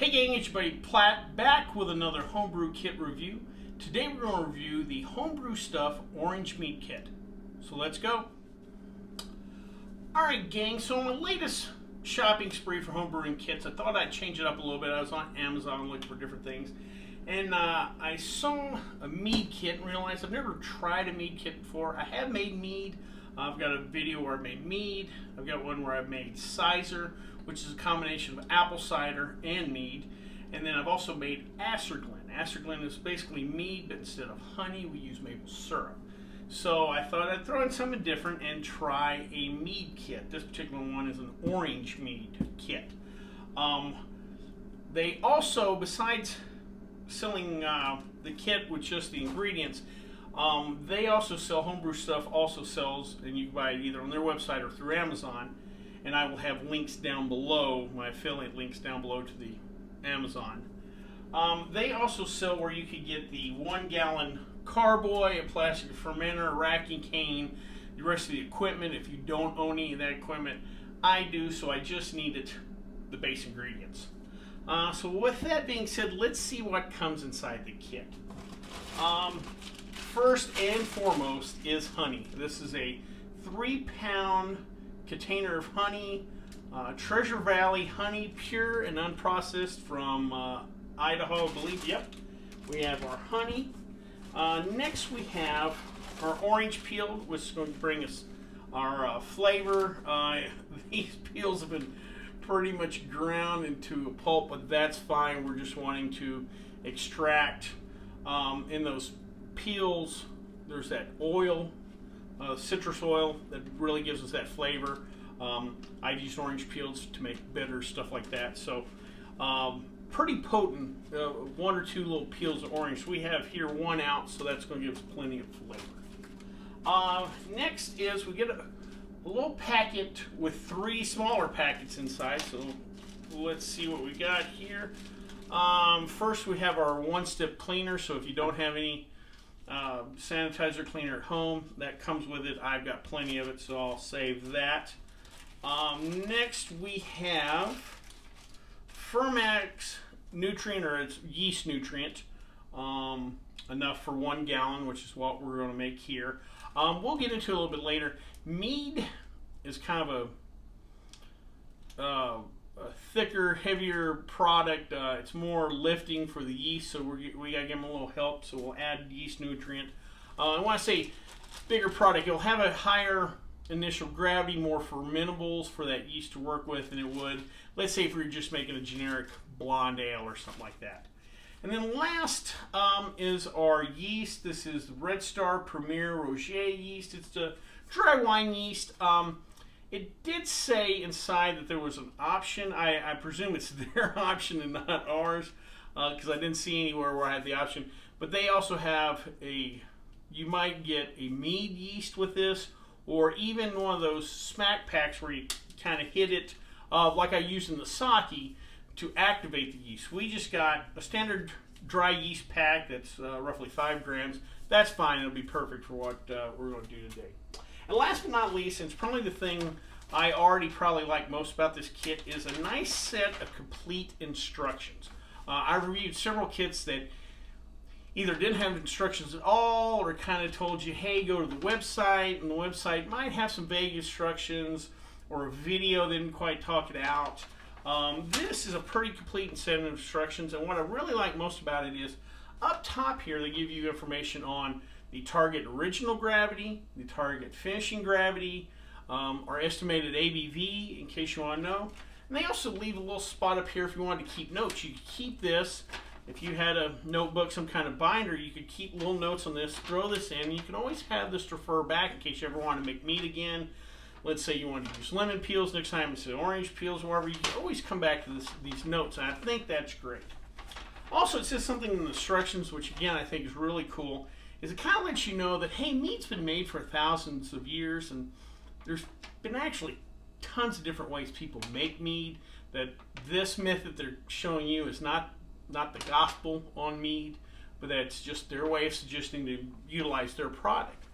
Hey gang, it's your buddy Platt back with another homebrew kit review. Today we're going to review the HomebrewStuff Orange Mead Kit. So let's go. Alright gang, so on my latest shopping spree for homebrewing kits, I thought I'd change it up a little bit. I was on Amazon looking for different things. And I saw a mead kit and realized I've never tried a mead kit before. I have made mead. I've got a video where I made mead. I've got one where I've made cider, which is a combination of apple cider and mead. And then I've also made acerglyn. Acerglyn is basically mead, but instead of honey, we use maple syrup. So I thought I'd throw in something different and try a mead kit. This particular one is an orange mead kit. They also, besides selling the kit with just the ingredients, they also sell HomebrewStuff, also sells, and you can buy it either on their website or through Amazon. And I will have links down below, my affiliate links down below to the Amazon. They also sell where you could get the 1 gallon carboy, a plastic fermenter, a racking cane, the rest of the equipment. If you don't own any of that equipment, I do, so I just needed the base ingredients. So with that being said, let's see what comes inside the kit. First and foremost is honey. This is a 3-pound container of honey, Treasure Valley honey, pure and unprocessed from Idaho, I believe. Yep, we have our honey. Next we have our orange peel, which is going to bring us our flavor. These peels have been pretty much ground into a pulp, but that's fine. We're just wanting to extract in those peels. There's that oil, citrus oil, that really gives us that flavor. I've used orange peels to make bitter stuff like that. So pretty potent, 1 or 2 little peels of orange. We have here 1 ounce, so that's going to give us plenty of flavor. Next is we get a little packet with 3 smaller packets inside. So let's see what we got here. First we have our 1-step cleaner. So if you don't have any sanitizer cleaner at home, that comes with it. I've got plenty of it, so I'll save that. Next we have Fermax nutrient, or it's yeast nutrient, enough for 1 gallon, which is what we're going to make here. We'll get into it a little bit later. Mead is kind of a thicker, heavier product. It's more lifting for the yeast, so we gotta give them a little help, so we'll add yeast nutrient. I want to say bigger product. It'll have a higher initial gravity, more fermentables for that yeast to work with than it would, let's say, if we were just making a generic blonde ale or something like that. And then last is our yeast. This is the Red Star Premier Roger yeast. It's the dry wine yeast. It did say inside that there was an option. I presume it's their option and not ours, because I didn't see anywhere where I had the option. But they also have you might get a mead yeast with this, or even one of those smack packs where you kind of hit it, like I used in the sake, to activate the yeast. We just got a standard dry yeast pack that's roughly 5 grams. That's fine. It'll be perfect for what we're going to do today. And last but not least, and it's probably the thing I already probably like most about this kit, is a nice set of complete instructions. I reviewed several kits that either didn't have instructions at all, or kind of told you, hey, go to the website, and the website might have some vague instructions, or a video that didn't quite talk it out. This is a pretty complete set of instructions, and what I really like most about it is up top here they give you information on the target original gravity, the target finishing gravity, our estimated ABV, in case you want to know. And they also leave a little spot up here if you wanted to keep notes. You could keep this. If you had a notebook, some kind of binder, you could keep little notes on this, throw this in. You can always have this to refer back in case you ever want to make mead again. Let's say you want to use lemon peels next time instead of orange peels, or whatever. You can always come back to these notes, and I think that's great. Also, it says something in the instructions, which again I think is really cool, is it kind of lets you know that, hey, mead's been made for thousands of years, and there's been actually tons of different ways people make mead, that this method they're showing you is not the gospel on mead, but that's just their way of suggesting to utilize their product.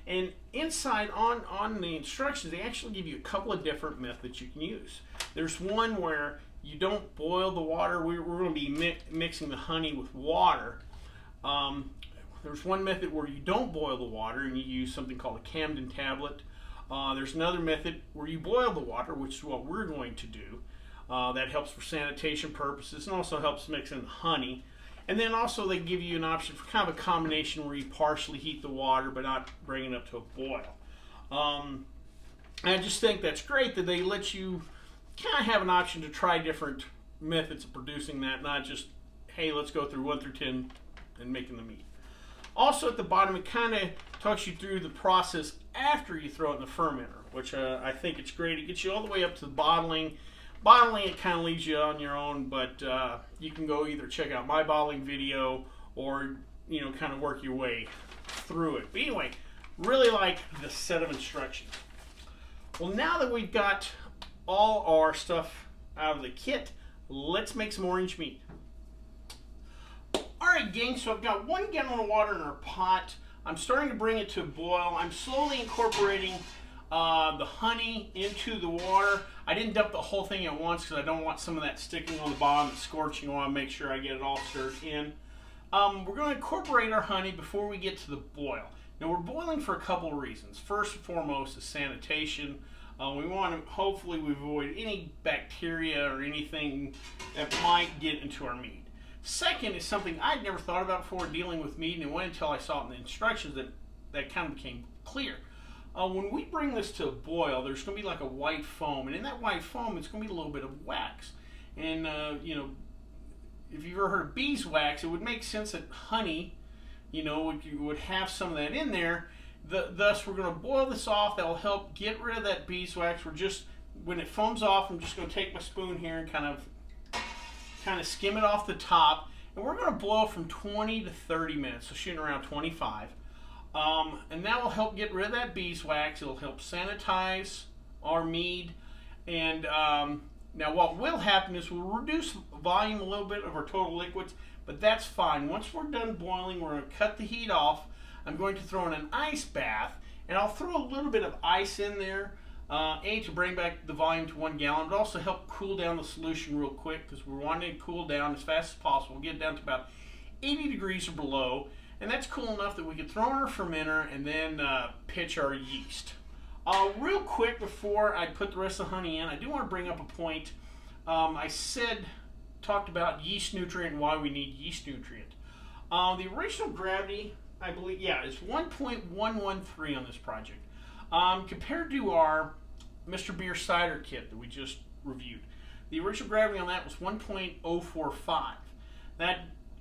And inside on the instructions, they actually give you a couple of different methods you can use. There's one where you don't boil the water. We're going to be mixing the honey with water. There's one method where you don't boil the water and you use something called a Camden tablet. There's another method where you boil the water, which is what we're going to do. That helps for sanitation purposes and also helps mix in the honey. And then also they give you an option for kind of a combination where you partially heat the water but not bring it up to a boil. I just think that's great that they let you kind of have an option to try different methods of producing that, not just, hey, let's go through 1 through 10 and making the mead. Also at the bottom, it kind of talks you through the process after you throw it in the fermenter, which I think it's great. It gets you all the way up to the bottling. Bottling, it kind of leaves you on your own, but you can go either check out my bottling video or, you know, kind of work your way through it. But anyway, really like the set of instructions. Well, now that we've got all our stuff out of the kit, let's make some orange mead. Alright gang, so I've got 1 gallon of water in our pot. I'm starting to bring it to a boil. I'm slowly incorporating the honey into the water. I didn't dump the whole thing at once because I don't want some of that sticking on the bottom and scorching. I want to make sure I get it all stirred in. We're going to incorporate our honey before we get to the boil. Now we're boiling for a couple of reasons. First and foremost is sanitation. We want to hopefully avoid any bacteria or anything that might get into our mead. Second is something I'd never thought about before dealing with mead, and it wasn't until I saw it in the instructions that kind of became clear. When we bring this to a boil, there's going to be like a white foam, and in that white foam, it's going to be a little bit of wax. And you know, if you've ever heard of beeswax, it would make sense that honey, you know, would have some of that in there. Thus, we're going to boil this off. That will help get rid of that beeswax. When it foams off, I'm just going to take my spoon here and kind of skim it off the top, and we're going to boil from 20 to 30 minutes, so shooting around 25. And that will help get rid of that beeswax. It'll help sanitize our mead. And now what will happen is we'll reduce volume a little bit of our total liquids, but that's fine. Once we're done boiling, we're going to cut the heat off. I'm going to throw in an ice bath, and I'll throw a little bit of ice in there, to bring back the volume to 1 gallon, but also help cool down the solution real quick because we're wanting to cool down as fast as possible. Get it down to about 80 degrees or below. And that's cool enough that we can throw in our fermenter and then pitch our yeast. Real quick before I put the rest of the honey in, I do want to bring up a point. I talked about yeast nutrient and why we need yeast nutrient. The original gravity, I believe, is 1.113 on this project. Compared to our Mr. Beer cider kit that we just reviewed, the original gravity on that was 1.045.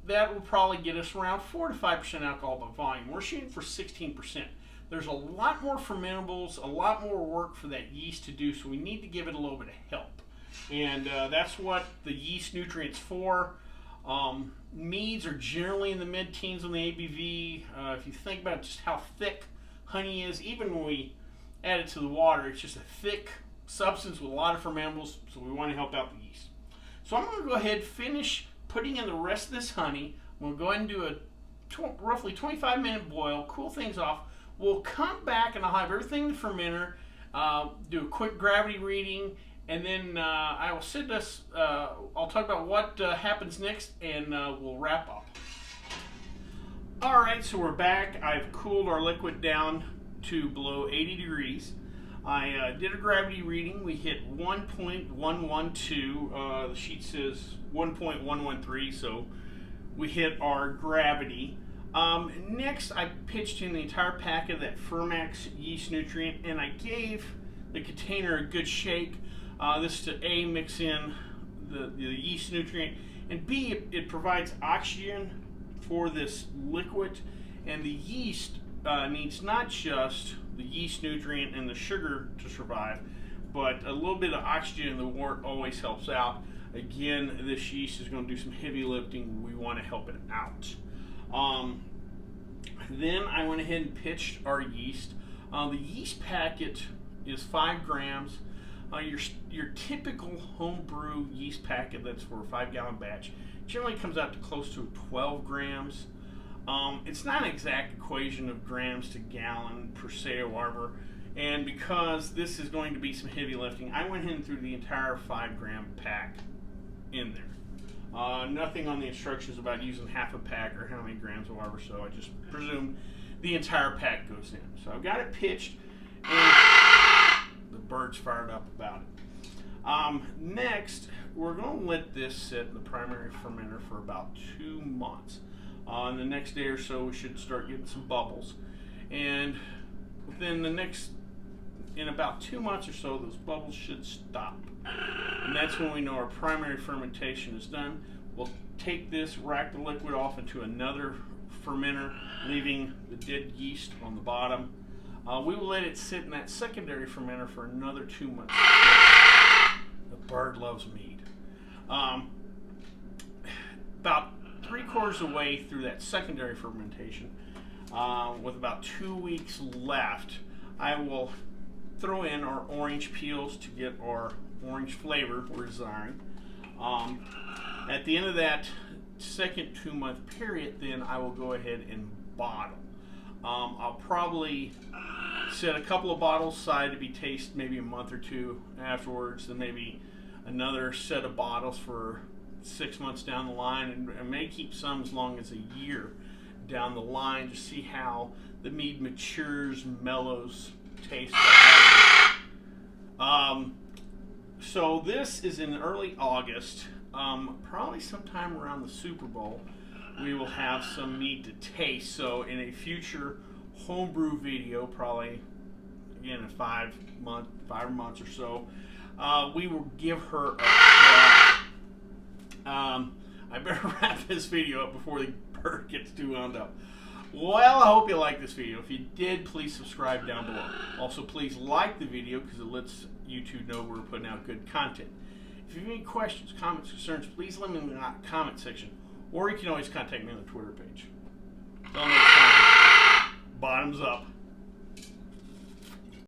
That will probably get us around 4 to 5% alcohol by volume. We're shooting for 16%. There's a lot more fermentables, a lot more work for that yeast to do, so we need to give it a little bit of help. And that's what the yeast nutrient's for. Meads are generally in the mid-teens on the ABV. If you think about just how thick honey is, even when we add it to the water, it's just a thick substance with a lot of fermentables, so we want to help out the yeast. So I'm going to go ahead and finish putting in the rest of this honey. We'll go ahead and do a roughly 25-minute boil, cool things off. We'll come back and I'll have everything in the fermenter, do a quick gravity reading, and then I will send us, I'll talk about what happens next, and we'll wrap up. Alright, so we're back. I've cooled our liquid down to below 80 degrees. I did a gravity reading. We hit 1.112. The sheet says 1.113, so we hit our gravity. Next, I pitched in the entire pack of that Fermax yeast nutrient, and I gave the container a good shake. This to A, mix in the yeast nutrient, and B, it provides oxygen for this liquid, and the yeast needs not just the yeast nutrient and the sugar to survive, but a little bit of oxygen in the wort always helps out. Again, this yeast is going to do some heavy lifting. We want to help it out. Then I went ahead and pitched our yeast. The yeast packet is 5 grams. Your typical homebrew yeast packet that's for a 5-gallon batch generally comes out to close to 12 grams. It's not an exact equation of grams to gallon per se or whatever, and because this is going to be some heavy lifting, I went in through the entire 5-gram pack in there. Nothing on the instructions about using half a pack or how many grams or whatever, so I just presume the entire pack goes in. So I've got it pitched, and the bird's fired up about it. Next, we're going to let this sit in the primary fermenter for about 2 months. And the next day or so, we should start getting some bubbles. And within in about 2 months or so, those bubbles should stop. And that's when we know our primary fermentation is done. We'll take this, rack the liquid off into another fermenter, leaving the dead yeast on the bottom. We will let it sit in that secondary fermenter for another 2 months. The bird loves mead. About 3/4 of the way through that secondary fermentation, with about 2 weeks left, I will throw in our orange peels to get our orange flavor we're desiring. At the end of that second 2 month period, then I will go ahead and bottle. I'll probably set a couple of bottles aside to be tasted maybe a month or two afterwards, then maybe another set of bottles for 6 months down the line, and I may keep some as long as a year down the line to see how the mead matures, mellows, tastes. So this is in early August, probably sometime around the Super Bowl. We will have some mead to taste. So in a future homebrew video, probably again in 5 months or so, we will give her a try. I better wrap this video up before the bird gets too wound up. Well, I hope you liked this video. If you did, please subscribe down below. Also, please like the video because it lets YouTube know we're putting out good content. If you have any questions, comments, concerns, please leave them in the comment section. Or you can always contact me on the Twitter page. Until next time, bottoms up.